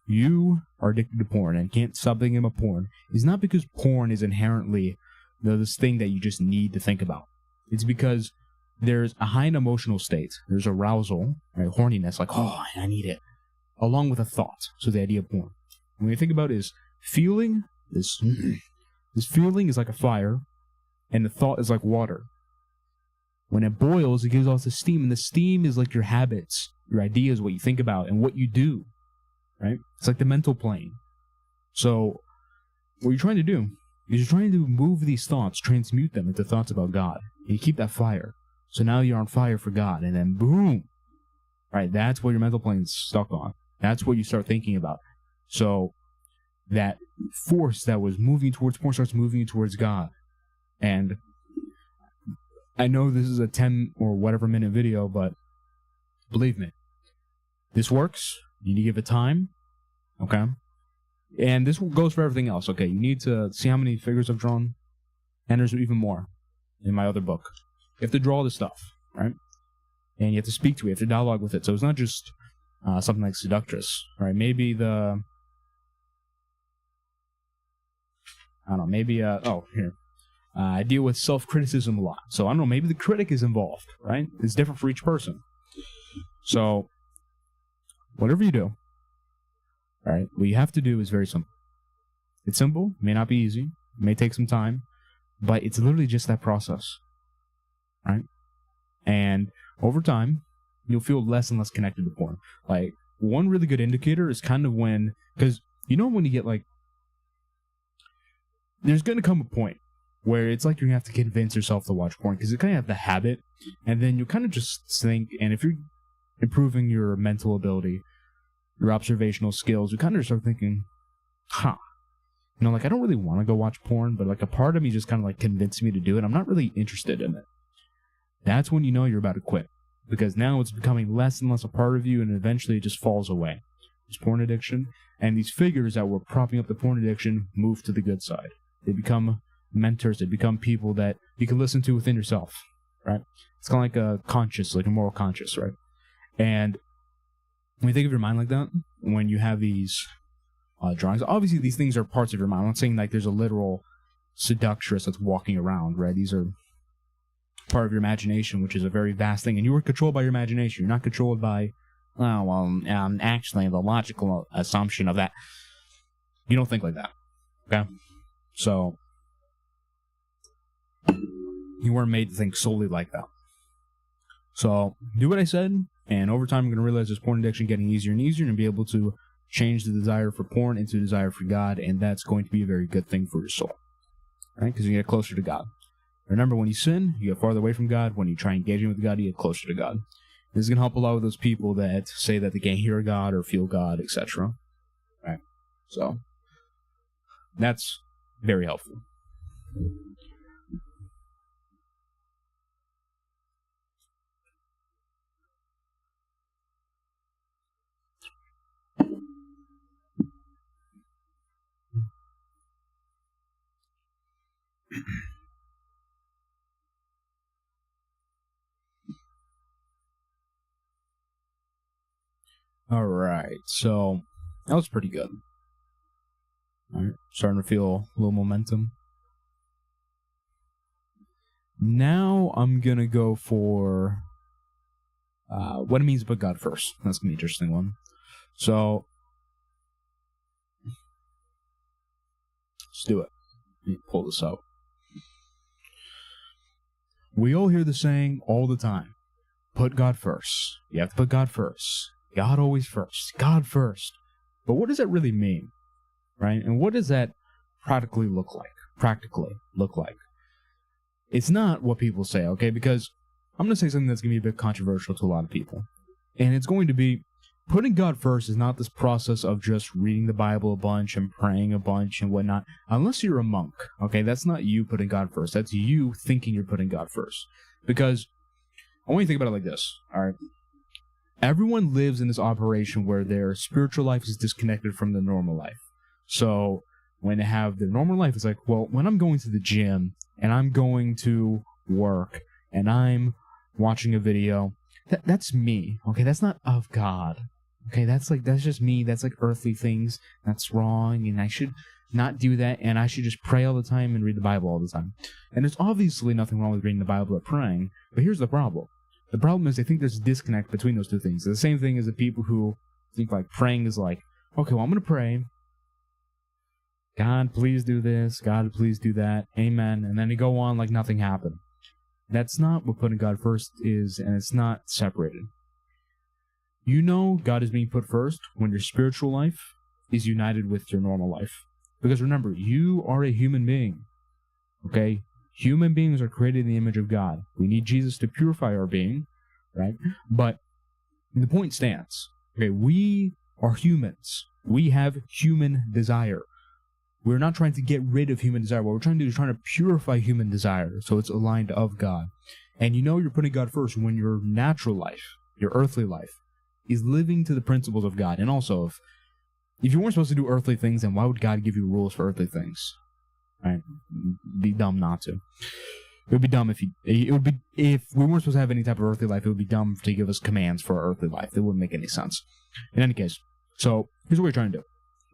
you are addicted to porn and can't stop thinking about porn is not because porn is inherently this thing that you just need to think about. It's because there's a high emotional state. There's arousal, right? Horniness, like, oh, I need it, along with a thought. So the idea of porn, when you think about it, is feeling, this feeling is like a fire, and the thought is like water. When it boils, it gives off the steam, and the steam is like your habits, your ideas, what you think about, and what you do, right? It's like the mental plane. So what you're trying to do is you're trying to move these thoughts, transmute them into thoughts about God. And you keep that fire. So now you're on fire for God, and then boom, right? That's what your mental plane's stuck on. That's what you start thinking about. So that force that was moving towards porn starts moving you towards God. And I know this is a 10 or whatever minute video, but believe me, this works. You need to give it time, okay? And this goes for everything else, okay? You need to see how many figures I've drawn, and there's even more in my other book. You have to draw this stuff, right? And you have to speak to it, you have to dialogue with it. So it's not just something like seductress, right? Maybe the... I don't know, maybe... I deal with self-criticism a lot. So I don't know, maybe the critic is involved, right? It's different for each person. So, whatever you do, right, what you have to do is very simple. It's simple, it may not be easy, it may take some time, but it's literally just that process, right? And over time, you'll feel less and less connected to porn. Like, one really good indicator is kind of when, because you know when you get like, there's going to come a point where it's like you're going to have to convince yourself to watch porn, because you kind of have the habit, and then you kind of just think, and if you're improving your mental ability, your observational skills, you kind of start thinking, like, I don't really want to go watch porn, but like a part of me just kind of like convinced me to do it. I'm not really interested in it. That's when you know you're about to quit, because now it's becoming less and less a part of you, and eventually it just falls away. It's porn addiction, and these figures that were propping up the porn addiction move to the good side. They become mentors, they become people that you can listen to within yourself, right? It's kind of like a conscious, like a moral conscious, right? And when you think of your mind like that, when you have these drawings, obviously these things are parts of your mind. I'm not saying like there's a literal seductress that's walking around, right? These are part of your imagination, which is a very vast thing, and you are controlled by your imagination. You're not controlled by, actually the logical assumption of that. You don't think like that, okay? So you weren't made to think solely like that. So do what I said, and over time you're going to realize this porn addiction getting easier and easier, and be able to change the desire for porn into a desire for God, and that's going to be a very good thing for your soul, right? Because you get closer to God. Remember, when you sin, you get farther away from God. When you try engaging with God, you get closer to God. This is going to help a lot with those people that say that they can't hear God or feel God, etc. Right? So that's very helpful. All right, so that was pretty good. All right, starting to feel a little momentum. Now I'm gonna go for what it means about God first. That's gonna be an interesting one. So let's do it. Let me pull this out. We all hear the saying all the time: put God first. You have to put God first. God always first. God first. But what does that really mean? Right? And what does that practically look like? It's not what people say, okay? Because I'm going to say something that's going to be a bit controversial to a lot of people. And it's going to be, putting God first is not this process of just reading the Bible a bunch and praying a bunch and whatnot. Unless you're a monk, okay? That's not you putting God first. That's you thinking you're putting God first. Because I want you to think about it like this, all right? Everyone lives in this operation where their spiritual life is disconnected from their normal life. So when they have their normal life, it's like, well, when I'm going to the gym and I'm going to work and I'm watching a video, that's me, okay? That's not of God, okay? That's just me. That's like earthly things. That's wrong, and I should not do that, and I should just pray all the time and read the Bible all the time. And there's obviously nothing wrong with reading the Bible or praying, but here's the problem. The problem is they think there's a disconnect between those two things. It's the same thing as the people who think like praying is like, okay, well, I'm going to pray. God, please do this. God, please do that. Amen. And then you go on like nothing happened. That's not what putting God first is, and it's not separated. You know God is being put first when your spiritual life is united with your normal life. Because remember, you are a human being. Okay? Human beings are created in the image of God. We need Jesus to purify our being, right? But the point stands. Okay, we are humans. We have human desire. We're not trying to get rid of human desire. What we're trying to do is trying to purify human desire so it's aligned of God. And you know you're putting God first when your natural life, your earthly life, is living to the principles of God. And also, if you weren't supposed to do earthly things, then why would God give you rules for earthly things? Right? It'd be dumb not to. It would be dumb if if we weren't supposed to have any type of earthly life, it would be dumb to give us commands for our earthly life. It wouldn't make any sense. In any case, so here's what we're trying to do.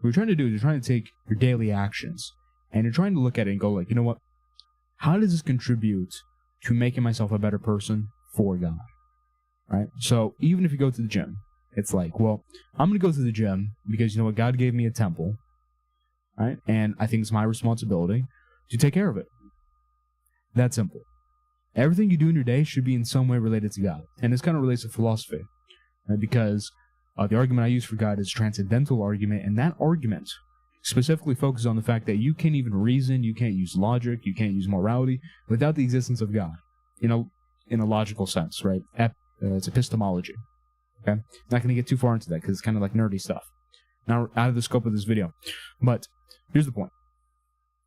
What you're trying to do is you're trying to take your daily actions and you're trying to look at it and go like, you know what? How does this contribute to making myself a better person for God? Right? So even if you go to the gym, it's like, well, I'm going to go to the gym because you know what? God gave me a temple, right? And I think it's my responsibility to take care of it. That simple. Everything you do in your day should be in some way related to God. And this kind of relates to philosophy, right? Because the argument I use for God is a transcendental argument, and that argument specifically focuses on the fact that you can't even reason, you can't use logic, you can't use morality without the existence of God, in a logical sense, right? It's epistemology. Okay, not going to get too far into that because it's kind of like nerdy stuff. Now, out of the scope of this video, but here's the point.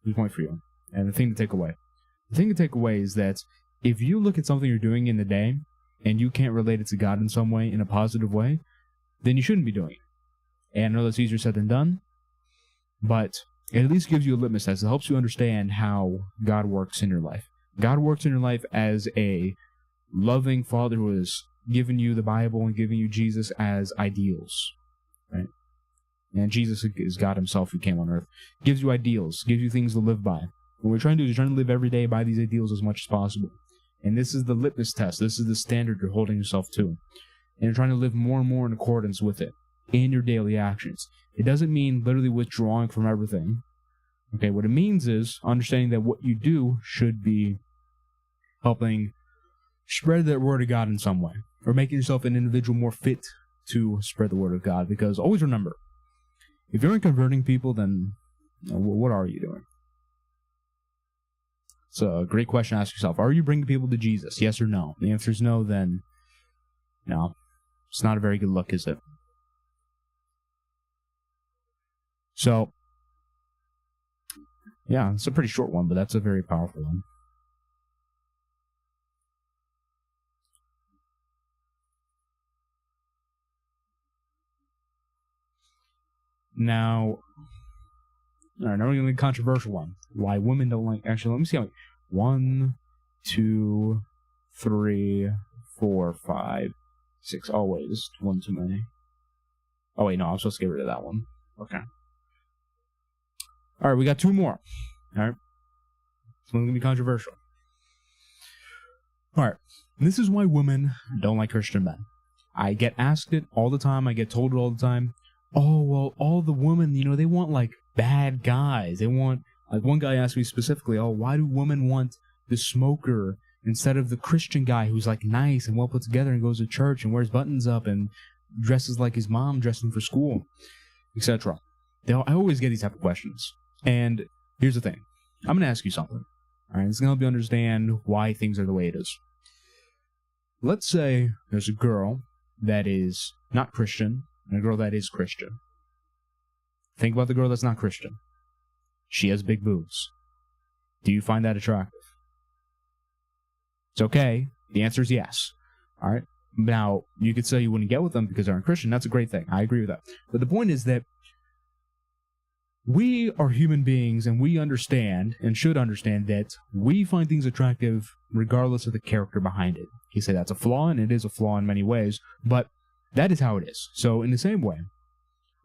Here's the point for you, and the thing to take away. The thing to take away is that if you look at something you're doing in the day and you can't relate it to God in some way, in a positive way, then you shouldn't be doing it. And I know that's easier said than done, but it at least gives you a litmus test. It helps you understand how God works in your life. God works in your life as a loving Father who has given you the Bible and given you Jesus as ideals, right? And Jesus is God himself who came on earth. Gives you ideals, gives you things to live by. What we're trying to do is you're trying to live every day by these ideals as much as possible. And this is the litmus test. This is the standard you're holding yourself to. And you're trying to live more and more in accordance with it in your daily actions. It doesn't mean literally withdrawing from everything. Okay, what it means is understanding that what you do should be helping spread the word of God in some way, or making yourself an individual more fit to spread the word of God. Because always remember, if you aren't converting people, then what are you doing? It's a great question to ask yourself. Are you bringing people to Jesus? Yes or no? The answer is no, then no. It's not a very good look, is it? So, yeah, it's a pretty short one, but that's a very powerful one. Now, all right, now we're going to a controversial one. Why women don't like... Actually, let me see how... 1, 2, 3, 4, 5, 6. Oh, wait, this is one too many. Oh, wait, no, I'm supposed to get rid of that one. Okay. All right, we got 2 more. All right. This one's going to be controversial. All right. This is why women don't like Christian men. I get asked it all the time. I get told it all the time. Oh, well, all the women, they want, like, bad guys. They want... Like, one guy asked me specifically, oh, why do women want the smoker instead of the Christian guy who's like nice and well put together and goes to church and wears buttons up and dresses like his mom dressed him for school, etc. I always get these type of questions. And here's the thing. I'm going to ask you something. All right, it's going to help you understand why things are the way it is. Let's say there's a girl that is not Christian and a girl that is Christian. Think about the girl that's not Christian. She has big boobs. Do you find that attractive? It's okay. The answer is yes. All right. Now, you could say you wouldn't get with them because they aren't Christian. That's a great thing. I agree with that. But the point is that we are human beings, and we understand and should understand that we find things attractive regardless of the character behind it. You say that's a flaw, and it is a flaw in many ways, but that is how it is. So in the same way,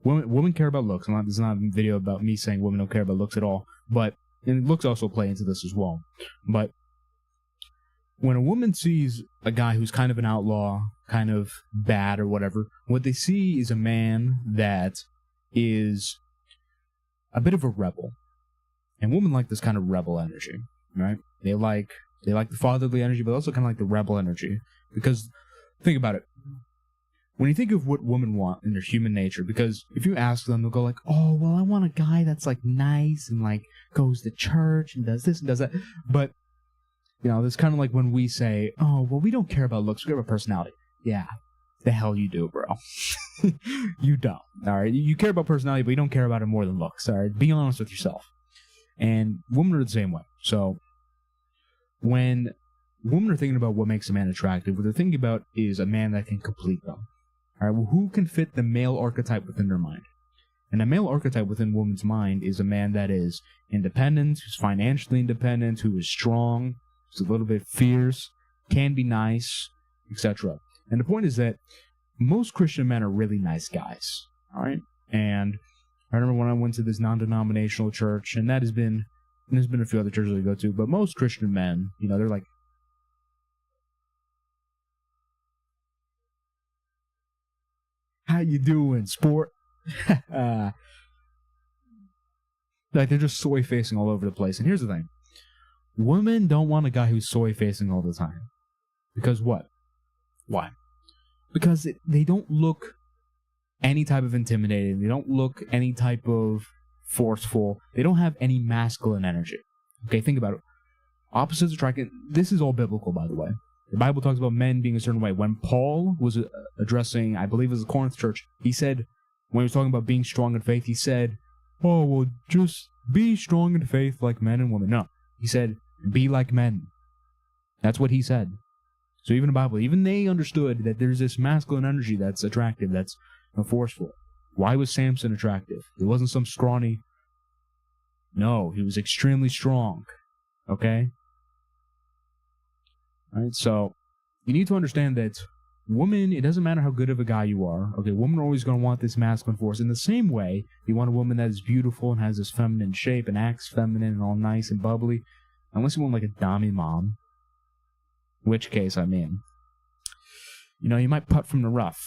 women care about looks. This is not a video about me saying women don't care about looks at all, and looks also play into this as well. But when a woman sees a guy who's kind of an outlaw, kind of bad or whatever, what they see is a man that is a bit of a rebel. And women like this kind of rebel energy, right? They like the fatherly energy, but also kind of like the rebel energy. Because, think about it. When you think of what women want in their human nature, because if you ask them, they'll go like, oh, well, I want a guy that's like nice and like goes to church and does this and does that. But, you know, it's kind of like when we say, oh, well, we don't care about looks, we care about personality. Yeah, the hell you do, bro. You don't, all right? You care about personality, but you don't care about it more than looks, all right? Be honest with yourself. And women are the same way. So when women are thinking about what makes a man attractive, what they're thinking about is a man that can complete them. All right, well, who can fit the male archetype within their mind? And a male archetype within a woman's mind is a man that is independent, who's financially independent, who is strong, who's a little bit fierce, can be nice, etc. And the point is that most Christian men are really nice guys, all right? And I remember when I went to this non-denominational church, and there's been a few other churches I go to, but most Christian men, you know, they're like, how you doing, sport? Like, they're just soy-facing all over the place. And here's the thing. Women don't want a guy who's soy-facing all the time. Because what? Why? Because they don't look any type of intimidating. They don't look any type of forceful. They don't have any masculine energy. Okay, think about it. Opposites attract. This is all biblical, by the way. The Bible talks about men being a certain way. When Paul was addressing, I believe it was the Corinth church, he said, when he was talking about being strong in faith, he said, oh, well, just be strong in faith like men and women. No, he said, be like men. That's what he said. So even the Bible, even they understood that there's this masculine energy that's attractive, that's forceful. Why was Samson attractive? He wasn't some scrawny. No, he was extremely strong. Okay? Alright, so you need to understand that women, it doesn't matter how good of a guy you are. Okay, women are always going to want this masculine force. In the same way, you want a woman that is beautiful and has this feminine shape and acts feminine and all nice and bubbly. Unless you want like a dummy mom. Which case, I mean, you know, you might putt from the rough.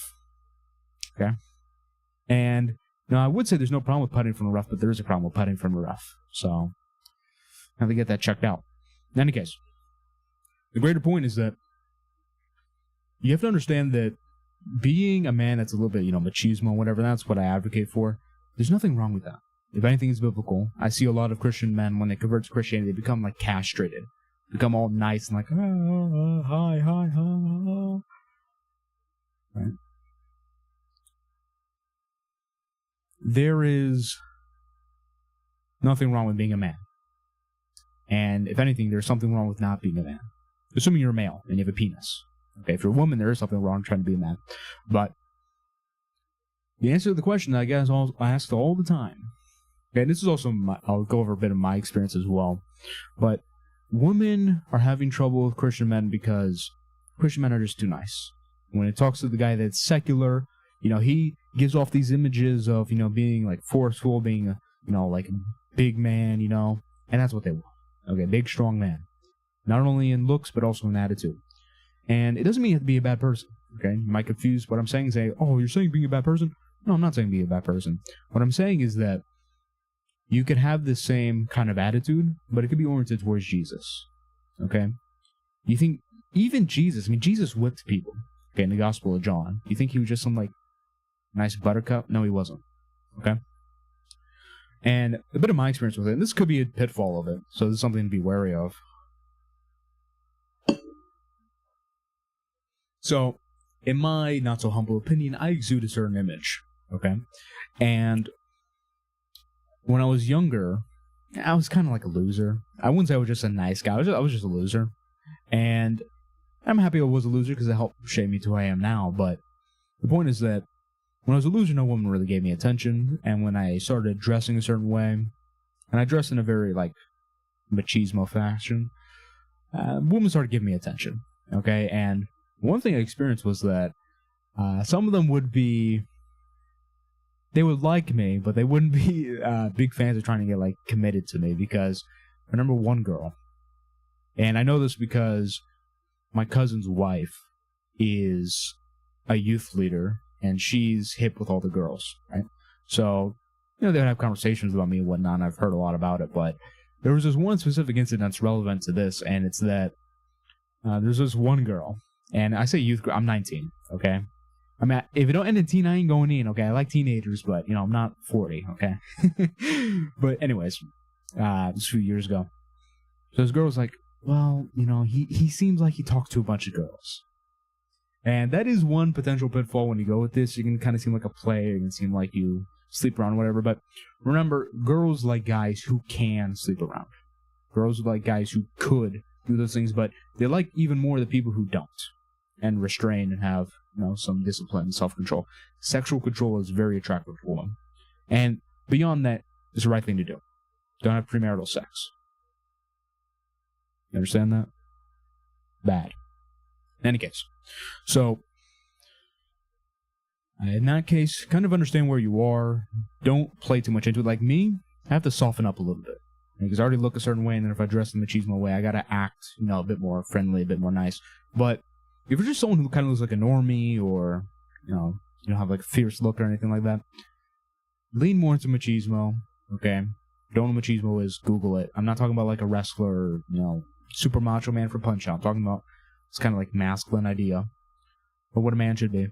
Okay? And now I would say there's no problem with putting from the rough, but there is a problem with putting from the rough. So, I have to get that checked out. In any case, the greater point is that you have to understand that being a man that's a little bit, you know, machismo, whatever, that's what I advocate for. There's nothing wrong with that. If anything is biblical, I see a lot of Christian men, when they convert to Christianity, they become like castrated. Become all nice and like, hi. Right? There is nothing wrong with being a man. And if anything, there's something wrong with not being a man. Assuming you're a male and you have a penis. Okay, if you're a woman, there is something wrong trying to be a man. But the answer to the question that I guess I ask all the time, okay, and this is also, I'll go over a bit of my experience as well, but women are having trouble with Christian men because Christian men are just too nice. When it talks to the guy that's secular, you know, he gives off these images of, you know, being like forceful, being a, you know, like a big man, you know, and that's what they want. Okay, big, strong man. Not only in looks, but also in attitude. And it doesn't mean you have to be a bad person. Okay, you might confuse what I'm saying and say, oh, you're saying being a bad person? No, I'm not saying being a bad person. What I'm saying is that you could have the same kind of attitude, but it could be oriented towards Jesus. Okay? You think even Jesus, I mean, Jesus whipped people, okay, in the Gospel of John. You think he was just some, like, nice buttercup? No, he wasn't, okay? And a bit of my experience with it, and this could be a pitfall of it, so this is something to be wary of. So, in my not-so-humble opinion, I exude a certain image, okay? And when I was younger, I was kind of like a loser. I wouldn't say I was just a nice guy. I was just a loser. And I'm happy I was a loser because it helped shape me to who I am now. But the point is that when I was a loser, no woman really gave me attention. And when I started dressing a certain way, and I dressed in a very, like, machismo fashion, women started giving me attention, okay? And one thing I experienced was that some of them would be... They would like me, but they wouldn't be big fans of trying to get, like, committed to me, because I remember one girl, and I know this because my cousin's wife is a youth leader, and she's hip with all the girls, right? So, they would have conversations about me and whatnot, and I've heard a lot about it, but there was this one specific incident that's relevant to this, and it's that there's this one girl, and I say youth girl, I'm 19, okay? I mean, if it don't end in teen, I ain't going in, okay? I like teenagers, but, I'm not 40, okay? But anyways, this was a few years ago. So this girl was like, well, he seems like he talks to a bunch of girls. And that is one potential pitfall when you go with this. You can kind of seem like a player, you can seem like you sleep around, whatever. But remember, girls like guys who can sleep around. Girls like guys who could do those things, but they like even more the people who don't. And restrain and have, some discipline and self-control. Sexual control is very attractive to a woman. And beyond that, it's the right thing to do. Don't have premarital sex. You understand that? Bad. In any case. So, in that case, kind of understand where you are. Don't play too much into it. Like me, I have to soften up a little bit. Because I already look a certain way, and then if I dress in the machismo way, I gotta act, a bit more friendly, a bit more nice. But if you're just someone who kind of looks like a normie, or, you don't have like a fierce look or anything like that, lean more into machismo, okay? Don't know what machismo is, Google it. I'm not talking about like a wrestler, super macho man for Punch-Out. I'm talking about it's kind of like masculine idea of what a man should be.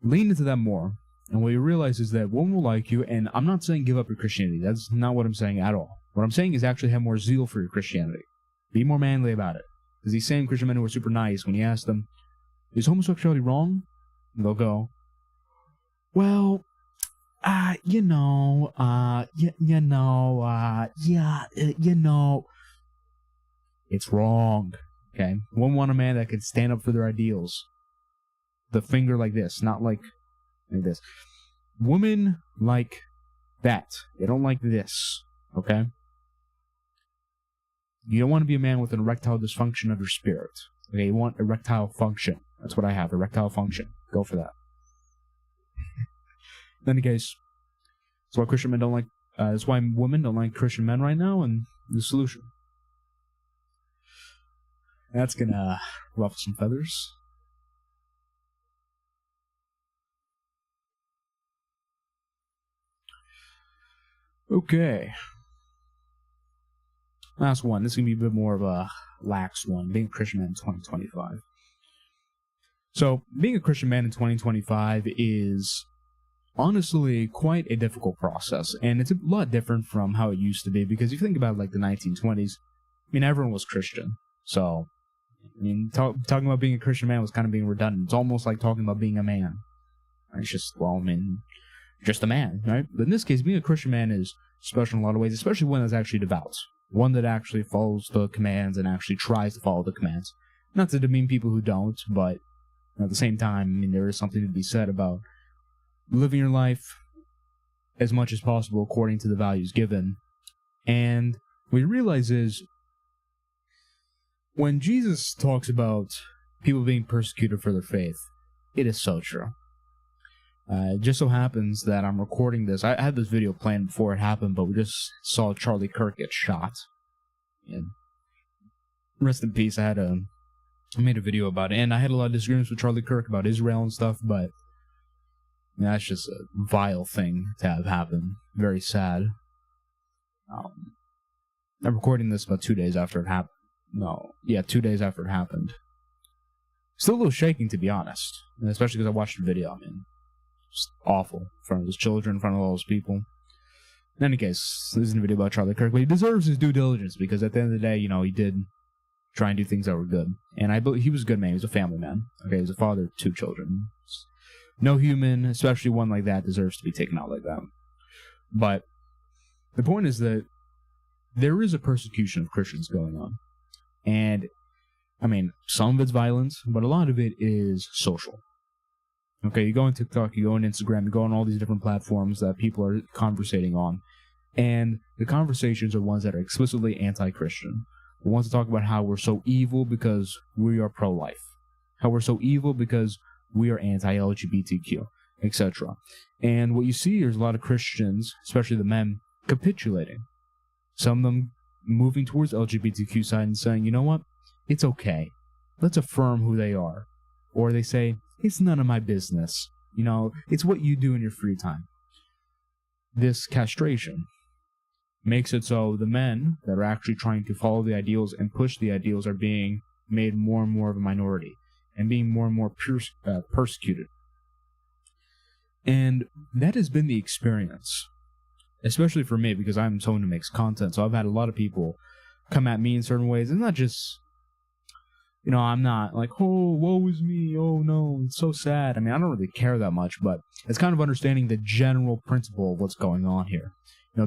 Lean into that more, and what you realize is that women will like you, and I'm not saying give up your Christianity. That's not what I'm saying at all. What I'm saying is actually have more zeal for your Christianity. Be more manly about it. Because these same Christian men who are super nice, when you ask them, is homosexuality wrong? And they'll go, well, it's wrong, okay? Women want a man that can stand up for their ideals. The finger like this, not like this. Women like that. They don't like this, okay? You don't want to be a man with an erectile dysfunction of your spirit. Okay, you want erectile function. That's what I have, erectile function. Go for that. In any case, that's why Christian men don't like, that's why women don't like Christian men right now, and the solution. That's gonna ruffle some feathers. Okay. Last one. This is going to be a bit more of a lax one. Being a Christian man in 2025. So, being a Christian man in 2025 is honestly quite a difficult process. And it's a lot different from how it used to be. Because if you think about like the 1920s, everyone was Christian. So, talking about being a Christian man was kind of being redundant. It's almost like talking about being a man. It's just, just a man, right? But in this case, being a Christian man is special in a lot of ways, especially one that's actually devout. One that actually follows the commands and actually tries to follow the commands. Not to demean people who don't, but at the same time, there is something to be said about living your life as much as possible according to the values given. And what you realize is, when Jesus talks about people being persecuted for their faith, it is so true. It just so happens that I'm recording this. I had this video planned before it happened, but we just saw Charlie Kirk get shot. And rest in peace. I made a video about it, and I had a lot of disagreements with Charlie Kirk about Israel and stuff, but that's just a vile thing to have happen. Very sad. I'm recording this about 2 days after it happened. 2 days after it happened. Still a little shaking, to be honest, especially because I watched the video. I mean, it's awful in front of his children, in front of all those people. In any case, this isn't a video about Charlie Kirk, but he deserves his due diligence because at the end of the day, he did try and do things that were good. And I believe he was a good man. He was a family man. Okay, he was a father of 2 children. No human, especially one like that, deserves to be taken out like that. But the point is that there is a persecution of Christians going on. And, I mean, some of it's violent, but a lot of it is social. Okay, you go on TikTok, you go on Instagram, you go on all these different platforms that people are conversating on. And the conversations are ones that are explicitly anti-Christian. The ones that talk about how we're so evil because we are pro-life. How we're so evil because we are anti-LGBTQ, etc. And what you see is a lot of Christians, especially the men, capitulating. Some of them moving towards the LGBTQ side and saying, you know what? It's okay. Let's affirm who they are. Or they say, it's none of my business. It's what you do in your free time. This castration makes it so the men that are actually trying to follow the ideals and push the ideals are being made more and more of a minority and being more and more persecuted. And that has been the experience, especially for me, because I'm someone who makes content. So I've had a lot of people come at me in certain ways. It's not just, I'm not like, oh, woe is me, oh no, it's so sad. I mean, I don't really care that much, but it's kind of understanding the general principle of what's going on here.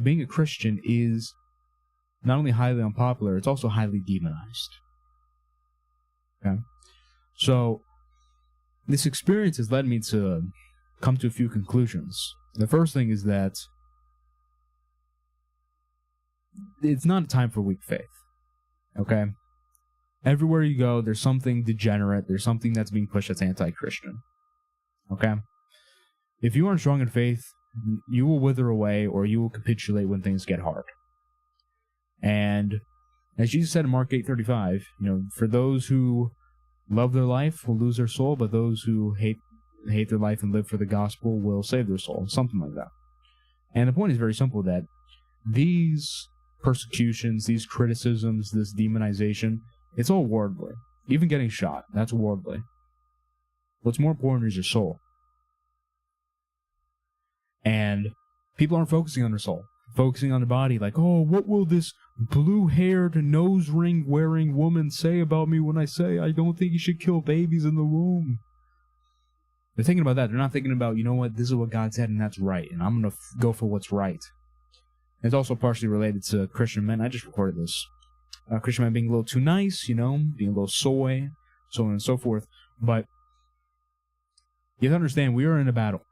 Being a Christian is not only highly unpopular, it's also highly demonized. Okay? So, this experience has led me to come to a few conclusions. The first thing is that it's not a time for weak faith. Okay? Everywhere you go, there's something degenerate, there's something that's being pushed that's anti-Christian. Okay? If you aren't strong in faith, you will wither away or you will capitulate when things get hard. And as Jesus said in Mark 8:35, for those who love their life will lose their soul, but those who hate their life and live for the gospel will save their soul. Something like that. And the point is very simple, that these persecutions, these criticisms, this demonization, it's all worldly. Even getting shot, that's worldly. What's more important is your soul. And people aren't focusing on their soul, focusing on the body, like, oh, what will this blue-haired, nose-ring-wearing woman say about me when I say I don't think you should kill babies in the womb? They're thinking about that. They're not thinking about, you know what, this is what God said and that's right, and I'm going to go for what's right. And it's also partially related to Christian men. I just recorded this. Christian men being a little too nice, being a little soy, so on and so forth. But you have to understand, we are in a battle.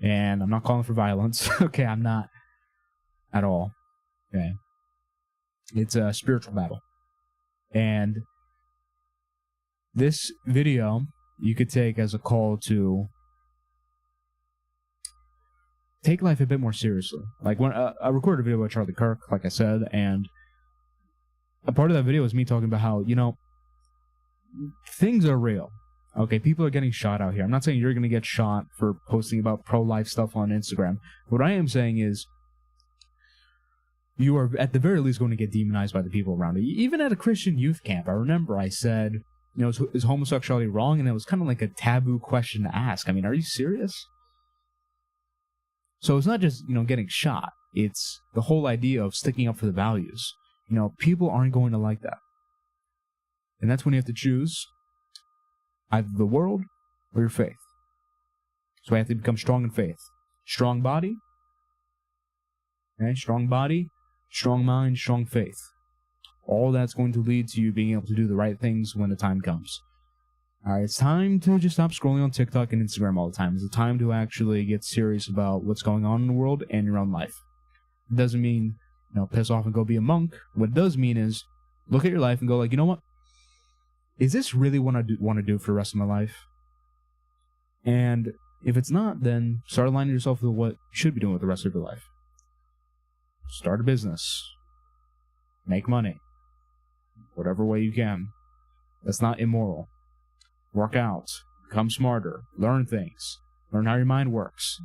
And I'm not calling for violence. Okay, I'm not at all. Okay. It's a spiritual battle. And this video you could take as a call to take life a bit more seriously. Like, when I recorded a video about Charlie Kirk, like I said, and a part of that video was me talking about how, things are real. Okay, people are getting shot out here. I'm not saying you're going to get shot for posting about pro-life stuff on Instagram. What I am saying is you are at the very least going to get demonized by the people around you. Even at a Christian youth camp, I remember I said, is homosexuality wrong? And it was kind of like a taboo question to ask. I mean, are you serious? So it's not just, getting shot. It's the whole idea of sticking up for the values. People aren't going to like that. And that's when you have to choose either the world or your faith. So I have to become strong in faith. Strong body. Okay, strong body, strong mind, strong faith. All that's going to lead to you being able to do the right things when the time comes. Alright, it's time to just stop scrolling on TikTok and Instagram all the time. It's time to actually get serious about what's going on in the world and your own life. It doesn't mean, piss off and go be a monk. What it does mean is, look at your life and go like, you know what? Is this really what I want to do for the rest of my life? And if it's not, then start aligning yourself with what you should be doing with the rest of your life. Start a business. Make money. Whatever way you can. That's not immoral. Work out. Become smarter. Learn things. Learn how your mind works.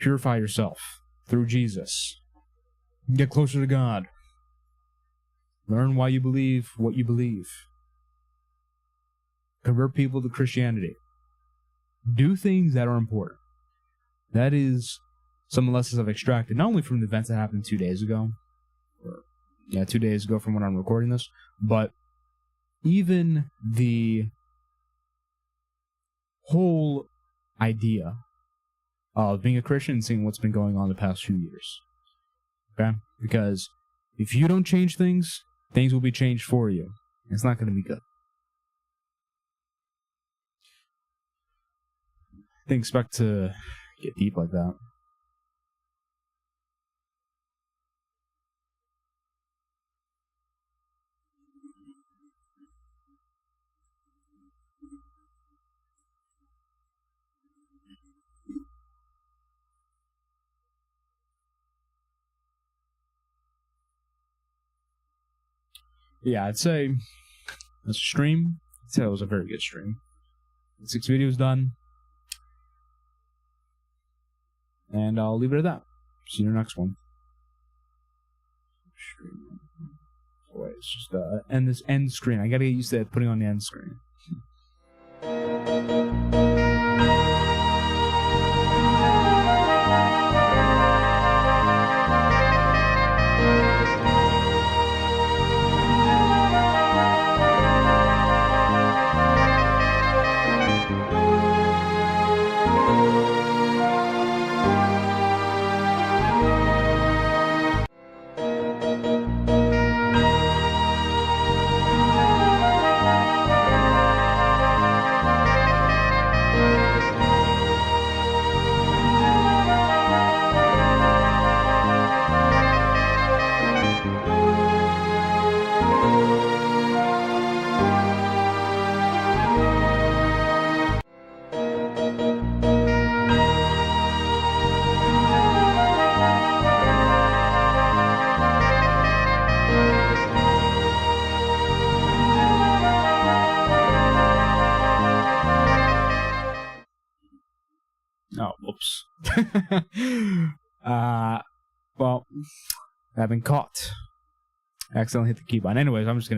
Purify yourself through Jesus. Get closer to God. Learn why you believe what you believe. Convert people to Christianity. Do things that are important. That is some of the lessons I've extracted, not only from the events that happened 2 days ago, 2 days ago from when I'm recording this, but even the whole idea of being a Christian and seeing what's been going on the past few years. Okay? Because if you don't change things, things will be changed for you. It's not going to be good. I didn't expect to get deep like that. Yeah, I'd say a stream. I'd say it was a very good stream. 6 videos done. And I'll leave it at that. See you in the next one. Oh, wait, it's just end screen. I gotta get used to putting on the end screen. Oh, whoops. Well, I've been caught. I accidentally hit the key button. Anyways, I'm just gonna